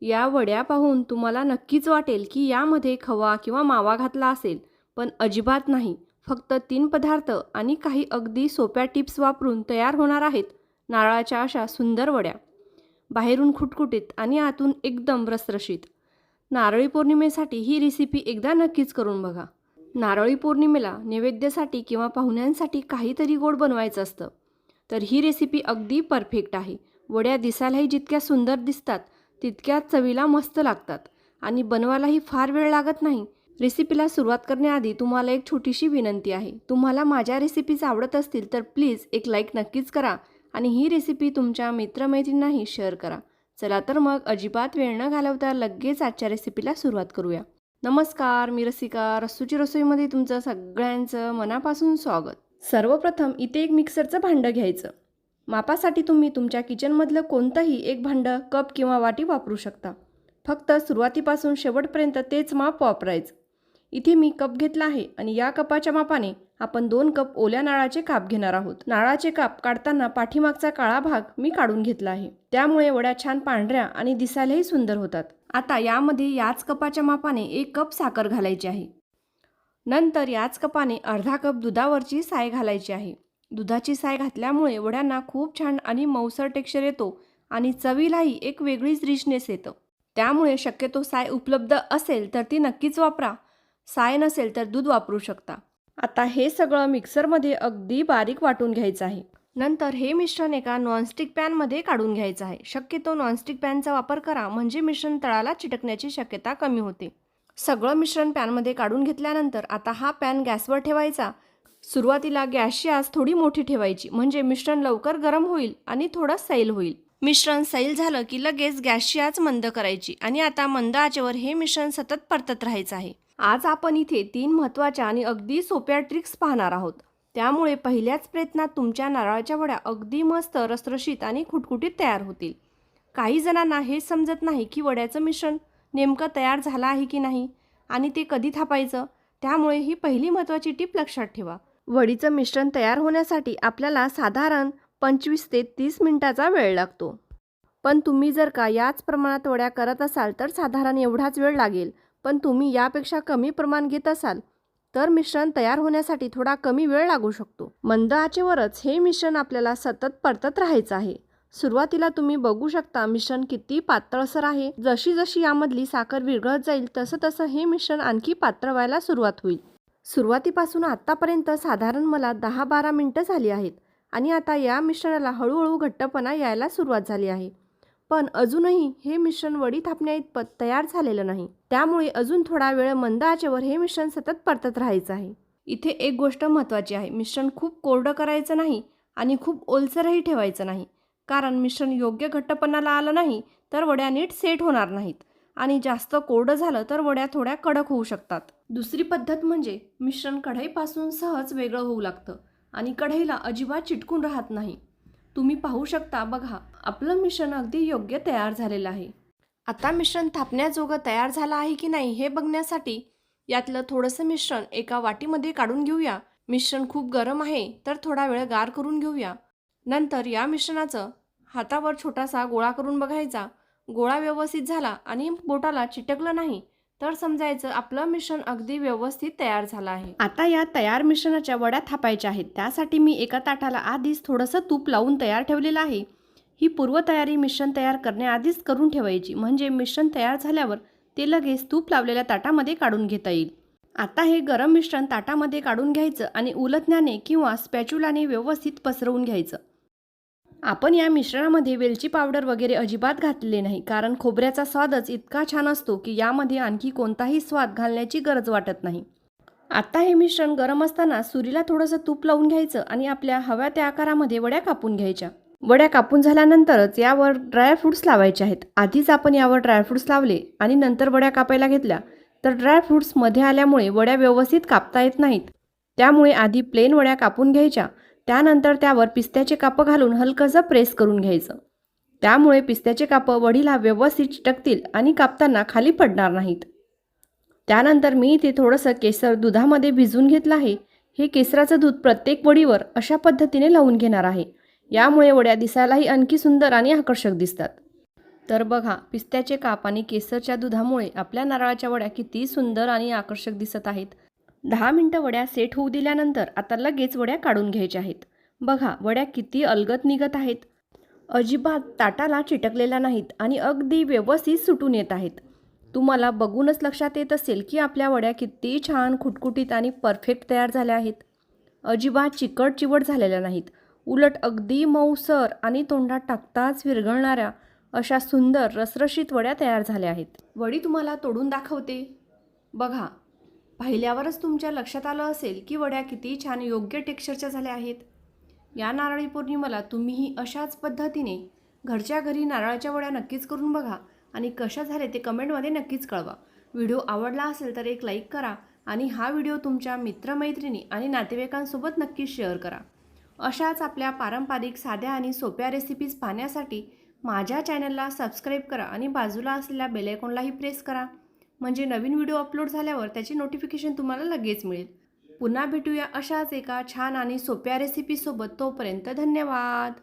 या वड्या पाहून तुम्हाला नक्कीच वाटेल की यामध्ये खवा किंवा मावा घातला असेल, पण अजिबात नाही. फक्त 3 पदार्थ आणि काही अगदी सोप्या टिप्स वापरून तयार होणार आहेत नारळाच्या अशा सुंदर वड्या. बाहेरून खुटखुटीत आणि आतून एकदम रसरशीत. नारळी पौर्णिमेसाठी ही रेसिपी एकदा नक्कीच करून बघा. नारळी पौर्णिमेला नैवेद्यासाठी किंवा पाहुण्यांसाठी काहीतरी गोड बनवायचं असतं, तर ही रेसिपी अगदी परफेक्ट आहे. वड्या दिसायलाही जितक्या सुंदर दिसतात तितक्याच चवीला मस्त लागतात आणि बनवायलाही फार वेळ लागत नाही. रेसिपीला सुरुवात करण्याआधी तुम्हाला एक छोटीशी विनंती आहे. तुम्हाला माझ्या रेसिपीज आवडत असतील तर प्लीज एक लाईक नक्कीच करा आणि ही रेसिपी तुमच्या मित्रमैत्रिणींनाही शेअर करा. चला तर मग अजिबात वेळ न घालवता लगेच आजच्या रेसिपीला सुरुवात करूया. नमस्कार, मी रसिका. रस्सूची रसोईमध्ये तुमचं सगळ्यांचं मनापासून स्वागत. सर्वप्रथम इथे एक मिक्सरचं भांडं घ्यायचं. मापासाठी तुम्ही तुमच्या किचनमधलं कोणतंही एक भांडं, कप किंवा वाटी वापरू शकता. फक्त सुरुवातीपासून शेवटपर्यंत तेच माप वापरायचं. इथे मी कप घेतला आहे आणि या कपाच्या मापाने आपण 2 कप ओल्या नारळाचे काप घेणार आहोत. नारळाचे काप काढताना पाठीमागचा काळा भाग मी काढून घेतला आहे. त्यामुळे वड्या छान पांढऱ्या आणि दिसायलाही सुंदर होतात. आता यामध्ये याच कपाच्या मापाने 1 कप साखर घालायची आहे. नंतर याच कपाने अर्धा कप दुधावरची साय घालायची आहे. दुधाची साय घातल्यामुळे वड्यांना खूप छान आणि मऊसर टेक्स्चर येतो आणि चवीलाही एक वेगळीच रिचनेस येतं. त्यामुळे शक्यतो साय उपलब्ध असेल तर ती नक्कीच वापरा. साय नसेल तर दूध वापरू शकता. आता हे सगळं मिक्सरमध्ये अगदी बारीक वाटून घ्यायचं आहे. नंतर हे मिश्रण एका नॉनस्टिक पॅनमध्ये काढून घ्यायचं आहे. शक्यतो नॉनस्टिक पॅनचा वापर करा, म्हणजे मिश्रण तळाला चिटकण्याची शक्यता कमी होते. सगळं मिश्रण पॅनमध्ये काढून घेतल्यानंतर आता हा पॅन गॅसवर ठेवायचा. सुरुवातीला गॅसची आच थोडी मोठी ठेवायची, म्हणजे मिश्रण लवकर गरम होईल आणि थोडं सैल होईल. मिश्रण सैल झालं की लगेच गॅसची आच मंद करायची आणि आता मंद आचेवर हे मिश्रण सतत परतत राहायचं आहे. आज आपण इथे 3 महत्त्वाच्या आणि अगदी सोप्या ट्रिक्स पाहणार आहोत. त्यामुळे पहिल्याच प्रयत्नात तुमच्या नारळाच्या वड्या अगदी मस्त रसरशीत आणि खुटखुटीत तयार होतील. काही जणांना हे समजत नाही की वड्याचं मिश्रण नेमकं तयार झालं आहे की नाही आणि ते कधी थापायचं. त्यामुळे ही पहिली महत्त्वाची टिप लक्षात ठेवा. वडीचं मिश्रण तयार होण्यासाठी आपल्याला साधारण 25 ते 30 मिनिटाचा वेळ लागतो. पण तुम्ही जर का याच प्रमाणात वड्या करत असाल तर साधारण एवढाच वेळ लागेल. पण तुम्ही यापेक्षा कमी प्रमाण घेत असाल तर मिश्रण तयार होण्यासाठी थोडा कमी वेळ लागू शकतो. मंद आचेवरच हे मिश्रण आपल्याला सतत परतत राहायचं आहे. सुरुवातीला तुम्ही बघू शकता मिश्रण किती पातळसर आहे. जशी जशी यामधली साखर विरघळत जाईल तसं तसं हे मिश्रण आणखी पातळ व्हायला सुरुवात होईल. सुरुवातीपासून आतापर्यंत साधारण मला 10-12 मिनिटं झाली आहेत आणि आता या मिश्रणाला हळूहळू घट्टपणा यायला सुरुवात झाली आहे. पण अजूनही हे मिश्रण वडी थापण्याइतपत तयार झालेलं नाही. त्यामुळे अजून थोडा वेळ मंद आचेवर हे मिश्रण सतत परतत राहायचं आहे. इथे एक गोष्ट महत्त्वाची आहे. मिश्रण खूप कोरडं करायचं नाही आणि खूप ओलसरही ठेवायचं नाही. कारण मिश्रण योग्य घट्टपणाला आलं नाही तर वड्या नीट सेट होणार नाहीत आणि जास्त कोरडं झालं तर वड्या थोड्या कडक होऊ शकतात. दुसरी पद्धत म्हणजे मिश्रण कढईपासून सहज वेगळं होऊ लागतं आणि कढईला अजिबात चिटकून राहत नाही. तुम्ही पाहू शकता, बघा, आपलं मिश्रण अगदी योग्य तयार झालेलं आहे. आता मिश्रण थापण्याजोगं तयार झालं आहे की नाही हे बघण्यासाठी यातलं थोडंसं मिश्रण एका वाटीमध्ये काढून घेऊया. मिश्रण खूप गरम आहे तर थोडा वेळ गार करून घेऊया. नंतर या मिश्रणाचं हातावर छोटासा गोळा करून बघायचा. गोळा व्यवस्थित झाला आणि बोटाला चिटकलं नाही तर समजायचं आपलं मिश्रण अगदी व्यवस्थित तयार झालं आहे. आता या तयार मिश्रणाच्या वड्या थापायच्या आहेत. त्यासाठी मी एका ताटाला आधीच थोडंसं तूप लावून तयार ठेवलेलं आहे. ही पूर्वतयारी मिश्रण तयार करण्याआधीच करून ठेवायची, म्हणजे मिश्रण तयार झाल्यावर ते लगेच तूप लावलेल्या ताटामध्ये काढून घेता येईल. आता हे गरम मिश्रण ताटामध्ये काढून घ्यायचं आणि उलटण्याने किंवा स्पॅच्युलाने व्यवस्थित पसरवून घ्यायचं. आपण या मिश्रणामध्ये वेलची पावडर वगैरे अजिबात घातलेले नाही, कारण खोबऱ्याचा स्वादच इतका छान असतो की यामध्ये आणखी कोणताही स्वाद घालण्याची गरज वाटत नाही. आता हे मिश्रण गरम असताना सुरीला थोडंसं तूप लावून घ्यायचं आणि आपल्या हव्या त्या आकारामध्ये वड्या कापून घ्यायच्या. वड्या कापून झाल्यानंतरच यावर ड्रायफ्रूट्स लावायचे आहेत. आधीच आपण यावर ड्रायफ्रूट्स लावले आणि नंतर वड्या कापायला घेतल्या तर ड्रायफ्रूट्स मध्ये आल्यामुळे वड्या व्यवस्थित कापता येत नाहीत. त्यामुळे आधी प्लेन वड्या कापून घ्यायच्या. त्यानंतर त्यावर पिस्त्याचे कापं घालून हलकंसं प्रेस करून घ्यायचं. त्यामुळे पिस्त्याचे कापं वडीला व्यवस्थित चिटकतील आणि कापताना खाली पडणार नाहीत. त्यानंतर मी इथे थोडंसं केसर दुधामध्ये भिजवून घेतलं आहे. हे केसराचं दूध प्रत्येक वडीवर अशा पद्धतीने लावून घेणार आहे. यामुळे वड्या दिसायलाही आणखी सुंदर आणि आकर्षक दिसतात. तर बघा, पिस्त्याचे काप आणि केसरच्या दुधामुळे आपल्या नारळाच्या वड्या किती सुंदर आणि आकर्षक दिसत आहेत. 10 मिनिटं वड्या सेट होऊ दिल्यानंतर आता लगेच वड्या काढून घ्यायच्या आहेत. बघा, वड्या किती अलगद निघत आहेत. अजिबात ताटाला चिटकलेल्या नाहीत आणि अगदी व्यवस्थित सुटून येत आहेत. तुम्हाला बघूनच लक्षात येत असेल की आपल्या वड्या किती छान खुटखुटीत आणि परफेक्ट तयार झाल्या आहेत. अजिबात चिकट चिवट झालेल्या नाहीत. उलट अगदी मऊसर आणि तोंडात टाकताच विरघळणाऱ्या अशा सुंदर रसरशीत वड्या तयार झाल्या आहेत. वडी तुम्हाला तोडून दाखवते. बघा, पाहिल्यावरच तुमच्या लक्षात आलं असेल की वड्या किती छान योग्य टेक्स्चरच्या झाल्या आहेत. या नारळी पौर्णिमेला तुम्हीही अशाच पद्धतीने घरच्या घरी नारळाच्या वड्या नक्कीच करून बघा आणि कशा झाले ते कमेंटमध्ये नक्कीच कळवा. व्हिडिओ आवडला असेल तर एक लाईक करा आणि हा व्हिडिओ तुमच्या मित्रमैत्रिणी आणि नातेवाईकांसोबत नक्कीच शेअर करा. अशाच आपल्या पारंपरिक साध्या आणि सोप्या रेसिपीज पाहण्यासाठी माझ्या चॅनलला सबस्क्राईब करा आणि बाजूला असलेल्या बेल आयकॉनलाही प्रेस करा, म्हणजे नवीन व्हिडिओ अपलोड झाल्यावर त्याची नोटिफिकेशन तुम्हाला लगेच मिळेल. पुन्हा भेटूया अशाच एका छान आणि सोप्या रेसिपीसोबत. तोपर्यंत धन्यवाद.